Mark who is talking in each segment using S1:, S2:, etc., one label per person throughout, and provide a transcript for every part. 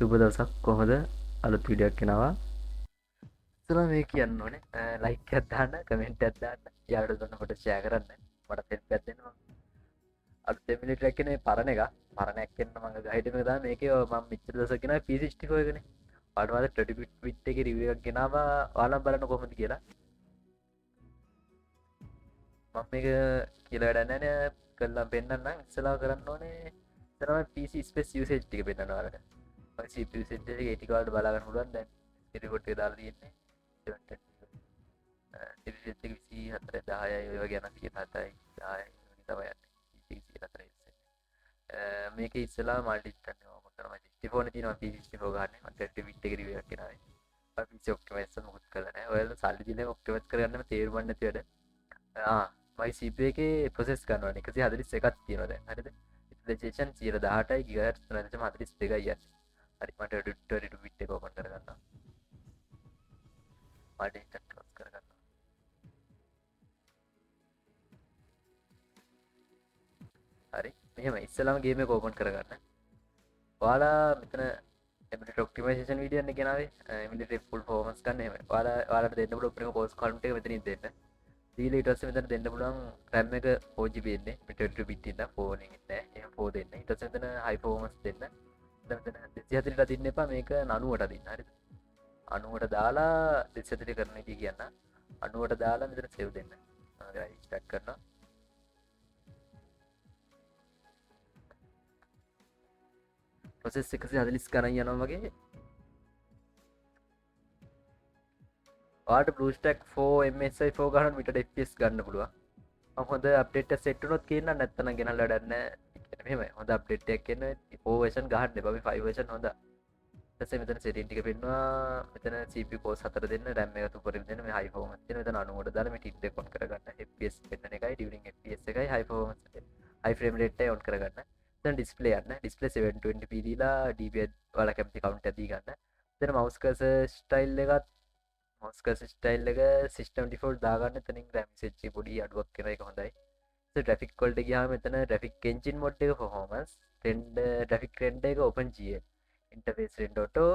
S1: සුබ දවසක් කොහොමද අලුත් වීඩියෝවක් ගෙනවා. ඉතලා මේ කියන්න ඕනේ ලයික් එකක් දාන්න, කමෙන්ට් එකක් දාන්න, යාළුවෝ දෙනකොට ෂෙයා කරන්න. මට හෙල්ප් එකක් දෙනවා. අලුත් එමිලිටර් එකේ නේ පරණ එක. පරණ එකෙන් මම ගයිඩ් එකක් දාලා මේකේ මම මෙච්චර දවසක් ගෙනා P64 එකනේ. ඔයාලට 30 bit එකේ රිවිව් එකක් ගෙනාවා. ඔයාලා බලන්න කොහොමද කියලා. මම මේක කියලා වැඩක් නැහැ නේ. කළා පෙන්නන්නම්. ඉස්සලා කරන්න ඕනේ. ඉතලා PC space usage ටික පෙන්නනවා ඔයාලට. CPU usage එක ඒ ටික ඔයාලට බලා ගන්න පුළුවන් දැන්. රිපෝට් එක දාලා තියෙන්නේ. සිරිසෙත් එක 24 10යි ඔය වගේ යන 107යි 10යි තමයි යන්නේ 24 මේක ඉස්සලා මල්ටි කරනවා මම කරනවා 64 නේ තියෙනවා P64 ගන්න මම 30 bit එක රිවිව් එකක් කරනවා අපි PC ඔප්ටිමයිසේෂන් මොකද කරලා නැහැ ඔයාලා සල්ලි දීලා ඔප්ටිමයිස් කරගන්නම තේරුම් නැති වැඩ මයි CPU එකේ ප්‍රොසෙස් කරනවා 141ක් තියෙනවා දැන් හරිද යුටිලයිසේෂන් 118යි GHz 3.42යි යන්නේ හරි මට 32 bit එක ඕපන් කරගන්නවා මල්ටි ක්ලෝස් කරගන්නවා හරි මෙහෙම ඉස්සලාම ගේම එක ඕපන් කරගන්න. ඔයාලා මෙතන එමිලිටර් ඔප්ටිමයිසේෂන් වීඩියෝ එකක් ගෙනාවේ. එමිලිටර් ෆුල් පර්ෆෝමන්ස් ගන්න එහෙම. ඔයාලට දෙන්න පුළුවන් ප්‍රිම කෝස් කවුන්ට් එක මෙතනින් දෙන්න. දීලා ඊට පස්සේ මෙතන දෙන්න පුළුවන් RAM එක 4GB එන්නේ. මෙතන 2 bit ඉන්න 4 එකෙන් නෑ. එහෙම 4 දෙන්න. ඊට පස්සේ මෙතන high performance දෙන්න. මෙතන 240ට අදින්න එපා. මේක 90ට අදින්න. හරිද? 90ට දාලා 240 කරන එක කියන්න. 90ට දාලා මෙතන save දෙන්න. හරි ස්ටාර්ට් කරනවා. ප්‍රොසෙස් 140 ගණන් යනවා වගේ ඔයාලට BlueStack 4 MSI 4 ගන්න මීටර FPS ගන්න පුළුවන්. මම හොඳ අප්ඩේට් එක සෙට් වුණොත් කියන්න නැත්නම් ගෙනල්ලා වැඩක් නැහැ. කියන්නේ මෙහෙමයි. හොඳ අප්ඩේට් එකක් එන්න 4 version ගහන්න එපා. මේ 5 version හොඳ. ඊට පස්සේ මෙතන setting ටික පෙන්නවා. මෙතන CPU cores 4 දෙන්න, RAM එක 2 දෙන්න, මේ high performance දෙන්න. මෙතන 90ට දාලා මේ TID එක on කරගන්න. FPS පෙන්නන එකයි during FPS එකයි high performance high frame rate එක on කරගන්න. දැන් ඩිස්ප්ලේ යන්න ඩිස්ප්ලේ 720p දීලා dpi ඔයාලා කැමති කවුන්ට් එක දී ගන්න. එතන mouse cursor style එකත් mouse cursor style එක system default දාගන්න. එතනින් RAM usage එක පොඩි අඩුවක් වෙන එක හොඳයි. ඉතින් graphic වලට ගියාම එතන graphic engine mode එක performance trend graphic trend එක OpenGL interface render auto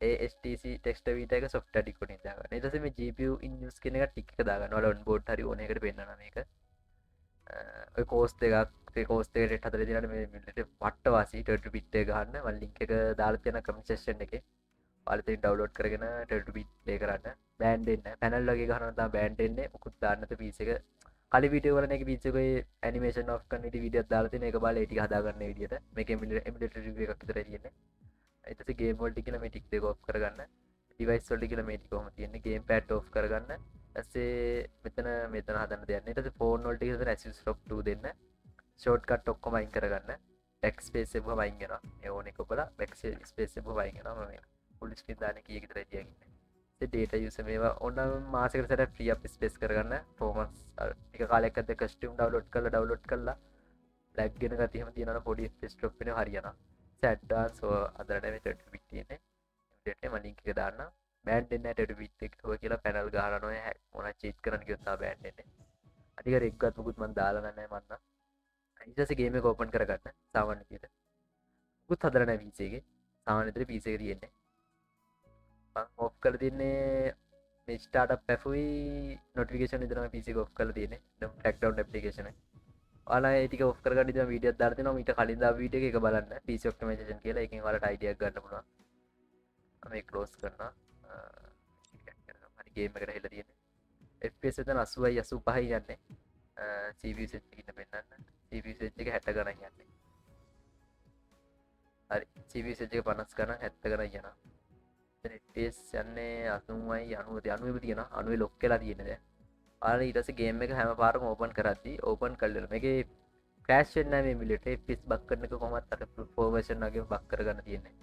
S1: ASTC text vita එක software decoding දාගන්න. ඊට පස්සේ මේ GPU in use කියන එක ටික එක දාගන්න. ඔයාලා on board හරි ඕන එකට පෙන්නනවා මේක. ඔය කෝස් දෙකක් ඒ කෝස් දෙකට රේට් හතරේ දිනන මේ මිලිට වට්ට වාසි 30 bit එක ගන්න මම link එක දාලා තියෙන comment section එකේ ඔයාලා ඉතින් download කරගෙන 30 bit play කරන්න බෑන්ඩ් එන්න පැනල් වගේ ගහනවා තමයි බෑන්ඩ් එන්නේ මුකුත් දාන්න නැත PC එක කලින් වීඩියෝ වල නේ PC එකේ animation off කරන විදිහ වීඩියෝක් දාලා තියෙන ඒක බලලා ඒ ටික හදාගන්න විදියට මේක emulator review එකක් විතරයි තියෙන්නේ ඊට පස්සේ game වලට කියලා මේ ටික දෙක off කරගන්න device වලට කියලා මේ ටික කොහොම තියෙන්නේ game pad off කරගන්න ඊපස්සේ මෙතන හදන්න දෙයක් නෑ ඊට පස්සේ phone වලට කියලා ASUS ROG 2 දෙන්න ෂෝට්කට් ඔක්කොම අයින් කරගන්න backspace එක වයින් කරනවා ඒ ඕන එක ඔබලා backspace එක වයින් කරනවා මම full screen දාන්නේ කීයක විතරයි තියාගන්නේ ඉතින් data user මේවා ඕන මාසෙකට සැරයක් free up space කරගන්න performance ටික කාලයක් අද custom download කරලා lag ගෙන ගතිය එහෙම තියනවා පොඩි FPS drop වෙනවා හරියනවා advance අදරට මේ 30 bit තියෙන්නේ ඉමීඩියට්ලි මම link එක දාන්න බෑන්ඩ් දෙන්න 30 bit එක ඔය කියලා panel ගහලා hack මොනවා cheat කරන්න කිව්වොත් තමයි බෑන්ඩ් දෙන්නේ අනික රෙග්ගත් මුකුත් මම දාලා නැහැ මන්න ඊට පස්සේ ගේම් එක ඕපන් කරගන්න සාමාන්‍ය විදියට මුකුත් හදලා නැහැ PC එකේ සාමාන්‍ය විදියට PC එක තියෙන්නේ මම ඔෆ් කරලා තියන්නේ මේ ස්ටාර්ට්අප් ඇෆුයි නොටිෆිකේෂන් විතරම PC එක ඔෆ් කරලා තියෙන්නේ නම් බෑක්ග්‍රවුන්ඩ් ඇප්ලිකේෂන් එක ඔයාලා ඒ ටික ඔෆ් කරගන්න ඉතින් වීඩියෝක් දාලා තිනවා මීට කලින් දාපු වීඩියෝ එක බලන්න PC ඔප්ටිමයිසේෂන් කියලා එකෙන් ඔයාලට අයිඩියා එකක් ගන්න පුළුවන් මම ඒක ක්ලෝස් කරනවා හරි ගේම් එකට හෙලා තියෙන්නේ FPS එතන 80යි 85යි යන්නේ CPU set එකකින් පෙන්නන්න CPU set එක 60 ගණන් යන්නේ හරි CPU set එක 50 ගණන් 70 ගණන් යනවා දැන් FPS යන්නේ 80යි 90 90 තියෙනවා 90 ලොක් වෙලා තියෙන්නේ දැන් ඔයාලා ඊට පස්සේ ගේම් එක හැම පාරම ඕපන් කරද්දි ඕපන් කරලා මේකේ ක්‍රෑෂ් වෙන්නේ නැහැ මේ මිලිට FPS බක් කරන එක කොහොමවත් අර 4 version වගේ බක් කරගන්න තියෙන්නේ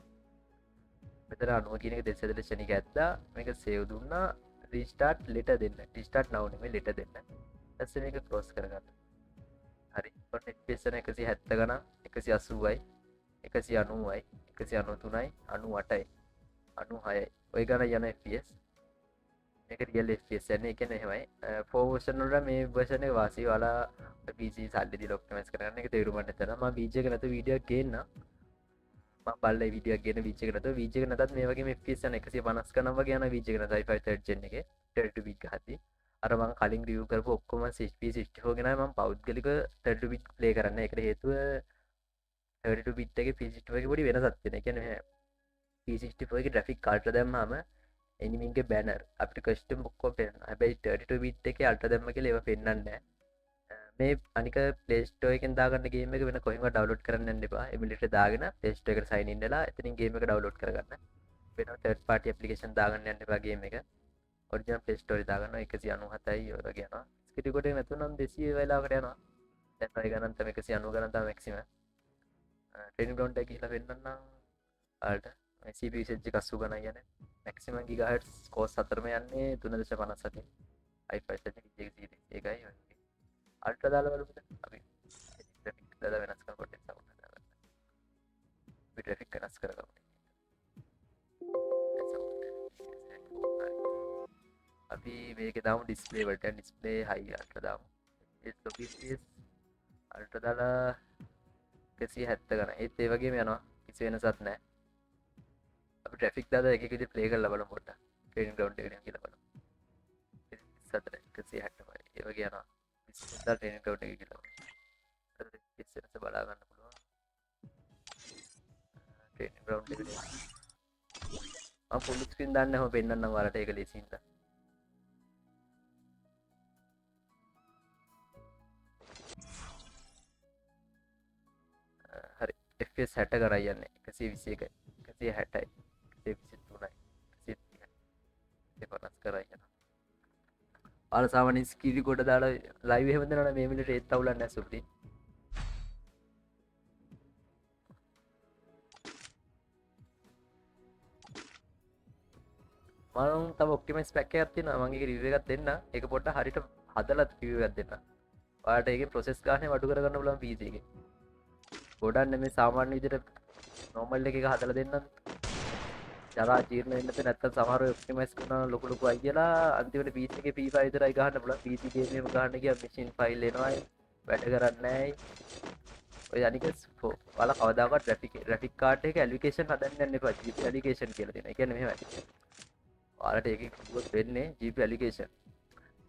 S1: මෙතන 90 කියන එක දෙසදෙල ශනික ඇද්දා මේක සේව් දුන්නා රීස්ටාර්ට් ලෙටර් දෙන්න රීස්ටාර්ට් now නෙමෙයි ලෙටර් දෙන්න ඊපස්සේ මේක ක්ලෝස් කරගන්න හරි ඔන්න FPS එක 170 ගණන් 180යි 190යි 193යි 98යි 96යි ඔය ගණන් යන FPS මේක රියල් FPS යන්නේ ඒ කියන්නේ එහෙමයි 4 version වල මේ version එක වාසිය ඔයාලා PC සල්ලි දීලා ඔප්ටිමයිස් කරගන්න එක තේරුම් ගන්න තැන මම BG එක නැතු වීඩියෝ එක ගේන්න බල්ල විඩියක් ගෙන විචකනත විචක නත් මේ වගේ ෆිසන 150 කනම කියන විචකන සයිෆයි තර්ජන එක ටට බික් හති අරමං කලින් ියව කරපු ඔක්කොම සිප ෝගෙන ම පෞද්ගලික තැඩු බික් ලේ කරන්න එකට හේතුව බිට්ගේ පිසිට්ගේ පොඩි වෙනසත්වෙන කැන පිසිට්ගේ ්‍රෆික් කාල්ට දැම්මම එනිමින්ගේ බැනර් අපි කස්ට මොක්කෝ පෙන් හැබයි බිට් එක අල්ට දැම්ම එක ලව පෙන්න්න මේ අනික පලේස්ටෝයක දාගන්නගේ වෙන කොහම ඩවලෝඩ් කරන්න එපා එමිලිට දාගෙන පේස්ට එක සයින්ඉන්නලා එතින් ගේම එක ඩවලෝඩ් කරගන්න වෙන තර්ඩ් පාටි අපපලිකේෂන් දාගන්න යන්න වගේ එක ඔරිජිනල් පලේස්ටෝරි දාගන්න 197යි ඔය වගේ යනවා ස්කිටි කොට නැතුනම් 200 වෙලාවකට යනවා දැන් ඔය ගණන් තමයි 190 ගණන් තමයි මැක්සිමම් ට්‍රේනින් ග්‍රවුන්ඩ් එක ගිහලා වෙන්නන්නම් ආල්ට CPU usage එක 80 ගණන් යන්නේ මැක්සිමම් ගිගාහර්ට්ස් කෝස් 4ම යන්නේ 3.57 i5 setting එකයි අල්ට්‍රා දාලා බලමුද අපි ග්‍රැෆික් දාලා වෙනස් කරනකොට සවුන්ඩ් දාගන්න අපි ග්‍රැෆික් වෙනස් කරගමු අපි මේක දාමු ඩිස්ප්ලේ වලට ඩිස්ප්ලේ හයි අල්ට්‍රා දාමු FPS අල්ට්‍රා දාලා 170 ගන්න ඒත් ඒ වගේම යනවා කිසි වෙනසක් නැහැ අපි ට්‍රැෆික් දාලා එක එක විදිහට ප්ලේ කරලා බලමු පොඩ්ඩක් ට්‍රේනින් ග්‍රවුන්ඩ් එකට කියලා බලමු 160 165 ඒ වගේ යනවා ඉස්සෙල්ලා ට්‍රේනින් ග්‍රවුන්ඩ් එක කියලා ඉස්සෙල්ලා බලා ගන්න පුළුවන් ට්‍රේනින් ග්‍රවුන්ඩ් එකට මම ෆුල් ස්ක්‍රීන් දාන්න හැම පෙන්නන්නම් ඔයාලට ඒක ලේසියින්ද හරි FPS 60 කරා යන්නේ 121යි 160යි 123යි 150 කරා යනවා ආල සාමාන්‍ය ස්කිරි කොට දාලා ලයිව් එහෙම දෙනවා මේ මිනිට ඒත් අවුලක් නැහැ සුප්‍රී මම තව ඔප්ටිමයිස් පැක් එකක් තියෙනවා මම ඒක රිවිව් එකක් දෙන්න ඒක පොඩ්ඩක් හරියට හදලා රිවිව් එකක් දෙන්න ඔයාලට ඒකේ ප්‍රොසෙස් ගානේ වඩු කරගන්න පුළුවන් PC එකේ ගොඩක් නෙමෙයි සාමාන්‍ය විදිහට normal එකක හදලා දෙන්නම් ජරා ජීර්ණ වෙන්න නැත්නම් සමහර වෙලාවට ඔප්ටිමයිස් කරනවා ලොකු ලොකු අය කියලා අන්තිමට PC එකේ P5 විතරයි ගහන්න පුළුවන් PC ගේම් එකම ගහන්න ගියා machine file එනවා වැඩ කරන්නේ නැහැ ඔය අනික ඔයාලා කවදාකවත් graphic card එක allocation හදන්න යන්න එපා GPU allocation කියලා තියෙනවා. ඒ කියන්නේ මෙහෙමයි. ඔයාලට ඒකේ කිව්වොත් වෙන්නේ GPU allocation.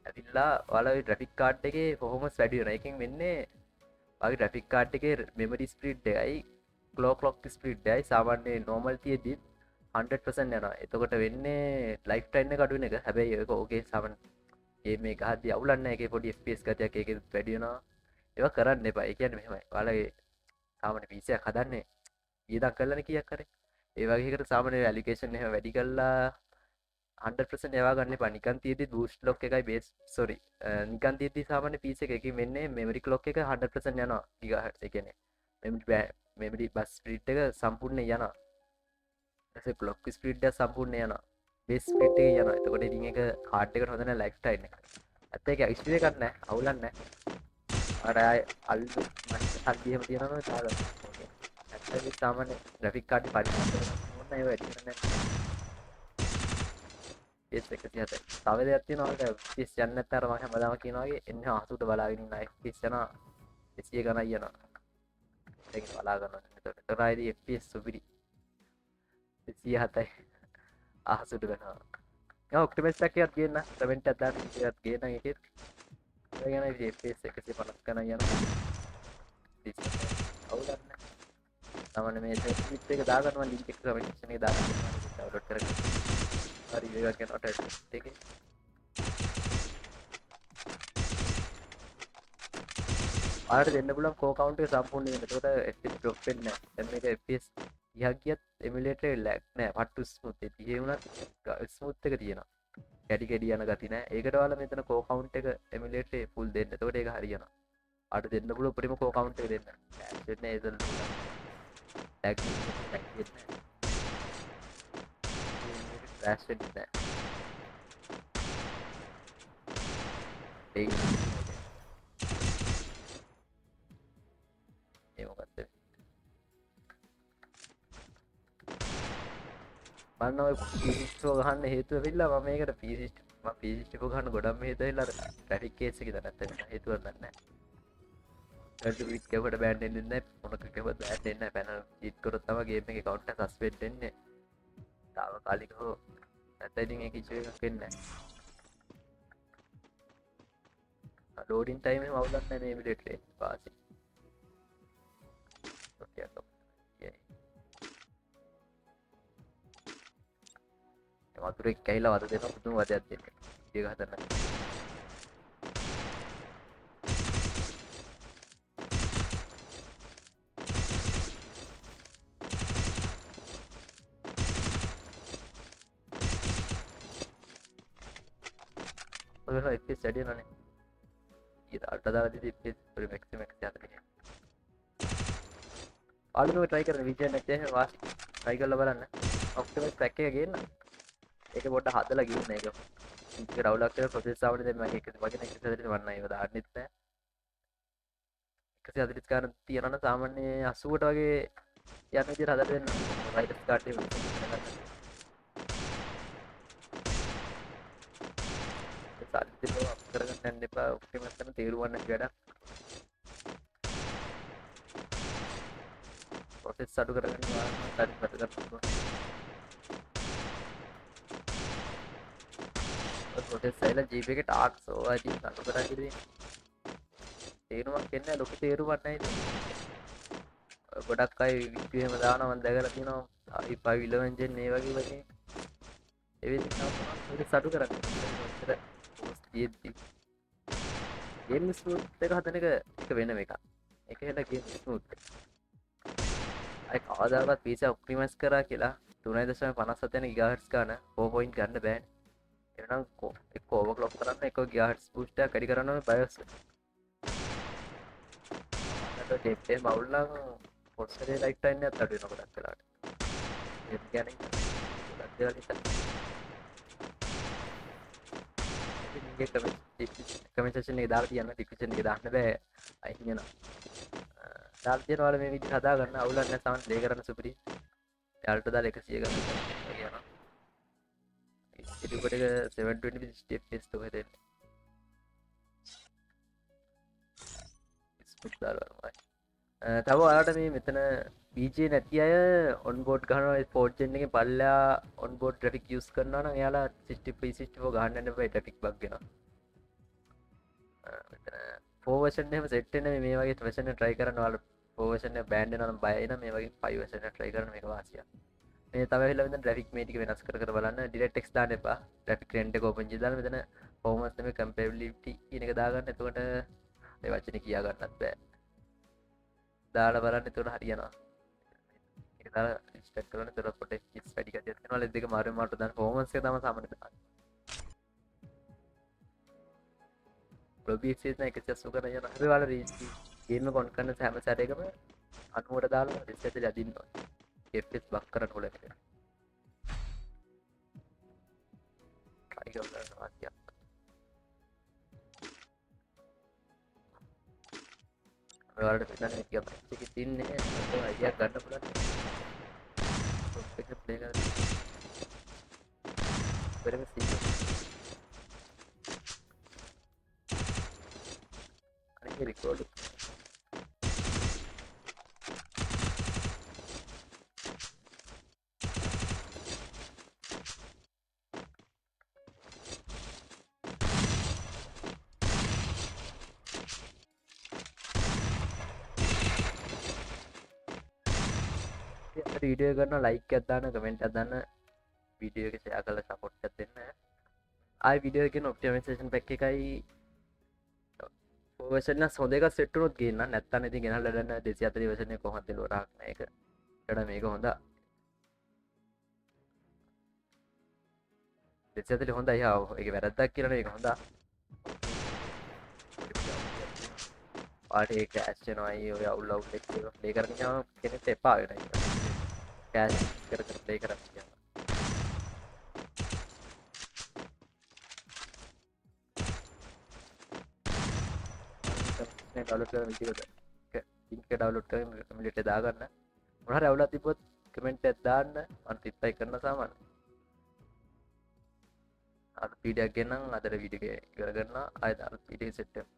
S1: ඇවිල්ලා ඔයාලා ওই graphic card එකේ performance වැඩි වෙනවා. ඒකෙන් වෙන්නේ ඔයාගේ graphic card එකේ memory speed එකයි clock speed එකයි සාමාන්‍ය normal තියෙද්දි 100% යනවා. එතකොට වෙන්නේ lifetime එක අඩු වෙන එක. හැබැයි ඒක ඕකේ සාමාන්‍ය ගේම් එක ගහද්දි අවුලක් නැහැ. ඒකේ පොඩි FPS ගතියක් ඒකේ වැඩි වෙනවා. ඒවා කරන්න එපා. ඒ කියන්නේ මෙහෙමයි. ඔයාලගේ සාමාන්‍ය PC එකක් හදන්නේ ඊදක් කරලානේ කීයක් කරේ. ඒ වගේ එකට සාමාන්‍ය ඇලිකේෂන් එහෙම වැඩි කරලා 100% ඒවා ගන්න එපා. නිකන් තියෙද්දි boost clock එකයි base sorry නිකන් තියෙද්දි සාමාන්‍ය PC එකකින් වෙන්නේ memory clock එක 100% යනවා GHz. ඒ කියන්නේ memory bus speed එක සම්පූර්ණයෙන් යනවා. ඊට clock speed එක සම්පූර්ණයෙන් යනවා. base speed එක යනවා. එතකොට ඉතින් ඒක card එකට හොඳ නැහැ lifetime එක. ඇත්ත ඒක ඉස්ටි එකක් නැහැ. අවුලක් නැහැ. අර අල් මට හදියම තියෙනවා තාල ඇත්තටම සාමාන්‍ය ග්‍රැෆික් කාඩ් පරිස්සම් කරන්න ඕන ඒවා වැඩි කරන්න PS1 137 තව දෙයක් තියෙනවා ඒක FPS යන්නේ නැත්නම් අර මම හැමදාම කියනවා වගේ එන්නේ 80ට බලාගෙන ඉන්න FPS යනවා 200 ගණන් යනවා ඒක බලා ගන්නවා එතකොට කරායිදී FPS සුපිරි 207යි 80ට ගන්නවා මම ඔක්ටොබස් එකක් ගේන්න කමෙන්ට් එකක් දාන්න එකක් ගේන්න ඒකෙත් ඒ ගැන FPS 150 ගණන් යනවා අවුලක් නැහැ සාමාන්‍ය මේ ස්ක්‍රිප්ට් එක දාගන්නවා ලින්ක් එක කමෙන්ට් සෙක්ෂන් එකේ දාගන්න ඩවුන්ලෝඩ් කරගන්න හරි ඒක කරනවා ටෙස්ට් එකේ ආයෙත් දෙන්න පුළුවන් කෝ කවුන්ට් එක සම්පූර්ණ වෙන. එතකොට FPS drop වෙන්නේ නැහැ. දැන් මේක FPS 30ක් ගියත් emulator එක lag නැහැ. පට්ටු smooth ඒ 30 වුණත් smooth එක තියෙනවා. කැඩි කැඩි යන ගති නැහැ. ඒකට ඔයාලා මෙතන කෝ කවුන්ට් එක emulator එක full දෙන්න. එතකොට ඒක හරියනවා. ආට දෙන්න පුළුවන් උඩින්ම කෝ කවුන්ට් එක දෙන්න. දෙන්නේ ඒක lag වෙන්නේ crash වෙන්නේ නැහැ. ඒක මොකක්ද මම ඔය PC ගහන්න හේතුව වෙilla මම මේකට PC ගහන්න ගොඩක් හේතුව වෙilla අර graphic case එකේ දැනත් වෙන හේතුවක් නැහැ විට්කට බෑන්ඩන්න මොනකව බෑන්න්න පැන ඉත්කොරත්තම ගේම කවන්ට සස්පෙට් එන්නේ තාව කාලික හෝ ඇතයිති කිච එකක් වෙන්න ලෝඩින් ටයිම මවලන්න මේ විලටේ පාසි වතුරෙක් කැහිලා වද දෙන පුදුම වදයක් දෙන්න ඒ හදන්න සඩියනේ අටදාදී මක්මක් ආලුව ට්‍රයි කරන විජය නැතේ වාස් ට්‍රයි කරල බලන්න ඔක්ටම පැක්ක ගන්න ඒක පොට හදල ගන්න එක රවලක් ප්‍රසෙසාවට දෙම එක වගෙන එක වන්න දාන්නත්න එකසි අදරිස්කාර තියනන සාමාන්‍ය අසුවට වගේ යන්න ජ හදරෙන් රයිටස් කාටේ සල්ි කරගන්න එපා ඔක්ටමතන තේරුවන්න වැඩ පොසෙස් සඩු කරගන්න පොටෙස් සයිල ජීප එක ටාක් සෝවාජී සඩු කරකිරේ තේරුවක් එන්න ලොක තේරුවන්නයි ගොඩක් අයි වික්වේම දානවන් දැකර තිනවා පවිල්ලවෙන්ජෙන් ඒ වගේ වගේ එවි සඩු කරන්න ගේම් ස්මූත් එක හදන එක වෙන එක එක හෙලා ගේම් ස්මූත් අයි කවදාවත් පිස ඔක්ටිමස් කරා කියලා 3.57 ගිගාහර්ට්ස් ගන්න 4 ගන්න බෑන් එනම් එක්ක ඕවර්ක්ලොක් කරන්න එක ගිගාහර්ට්ස් බූස්ට් එකක් වැඩි කරන්න ඕනේ BIOS අන්නට ටෙප්ටේ මවුල් නම් පොස්සරේ ලයිෆ් ටයිම් එකක් අඩු වෙනවා ගොඩක් වෙලාවට ඒක කියන්නේ ගොඩක් දේවල් නිසා කමෙන්ටේෂන් එක දාලා තියන්න ඩිස්ක්‍රිප්ෂන් එකේ දාන්න බෑ අයින් වෙනවා දාලා තියෙන වල මේ විදිහට හදා ගන්න අවුලක් නැත්නම් සමන් ප්ලේ කරන්න සුපිරි යාලට දාලා 100 ගන්න කියනවා ඉතින් ඒක 720 ස්ටෙප් ටෙස්ට් එක දෙන්නේ ස්පුට් දාලා තව ඔයාලට මේ මෙතන BJ නැති අය ඔන්බෝඩ් ගන්නවා ස්පෝර්ට් ජෙන් එකේ පල්ලා ඔන්බෝඩ් ග්‍රැෆික් යූස් කරනවා නම් එයාලා 60p64 ගහන්න යන්න බෑ ට්‍රැෆික් බග් වෙනවා මෙතන 4 version එහෙම සෙට් වෙන්නේ මේ වගේ version එක try කරන්න ඔයාලා 4 version එක බෑන්ඩ් වෙනවා නම් බයයි නම් මේ වගේ 5 version එක try කරන්න මේක වාසියක් මේ තව වෙලා මෙතන graphic මේ ටික වෙනස් කර බලන්න DirectX දාන්න එපා graphic render එක open කරලා දාලා මෙතන performance නෙමෙයි compatibility කියන එක දාගන්න එතකොට ඒ වචනේ කියා ගන්නත් බෑ දාලා බලන්න එතකොට හරියනවා ඒක දාලා ඉන්ස්ටॉल කරන එතකොට පොඩේ කිස් වැඩි කටියක් වෙනවා ලෙඩ් එක මාරු මාරු දාන්න performance එක තමයි සාමාන්‍ය දාන්න ප්‍රොබීක්ස් එක 180 කරන යන හැබැයි ඔයාලා ගේම් එක ඔන් කරන හැම සැරේකම 90ට දාලා රිසෙට් එක අදින්න ඕනේ FPS බක් කරන්න ඕනේ try කරන්න වාසියක් ඔයාලට පිටන එක පැච් එකේ තින්නේ ඒක අයියා ගන්න පුළුවන් එක ප්ලේ කරලා පෙරම සිද්ධ අනිත් රෙකෝඩ් වීඩියෝ කරන ලයික් එකක් දාන්න කමෙන්ට් එකක් දාන්න වීඩියෝ එක ෂෙයා කරලා සපෝට් එකක් දෙන්න ආයි වීඩියෝ එකේ ඔප්ටිමයිසේෂන් පැක් එකයි version එක හොඳ එකක් සෙට් වුණොත් ගේන්න නැත්නම් ඉතින් ගෙනල්ලා ගන්න 240 version එක කොහොමද දෙලවරක් නෑ ඒක එතන මේක හොඳ 240 හොඳයි ආව ඒක වැරද්දක් කියලා නේ ඒක හොඳ පාටේ ක්‍රෑෂ් වෙනවා අයියෝ අවුල් අවුල් එක ප්ලේ කරගෙන යනවා කෙනෙක් එපා වෙනවා ක්‍රෑෂ් කර කර ප්ලේ කරන්න කියනවා ඩවුන්ලෝඩ් කරන විදිහට ලින්ක් එක ඩවුන්ලෝඩ් කරගෙන කමියුනිටි එකේ දාගන්න මොන හරි අවුලක් තිබ්බොත් කමෙන්ට් එකක් දාන්න මම රිප්ලයි කරන සාමාන්‍ය අද වීඩියෝ එක ගෙනනම් අදට වීඩියෝ එක ඉවර කරනවා ආයෙත් අලුත් වීඩියෝ සෙට් එක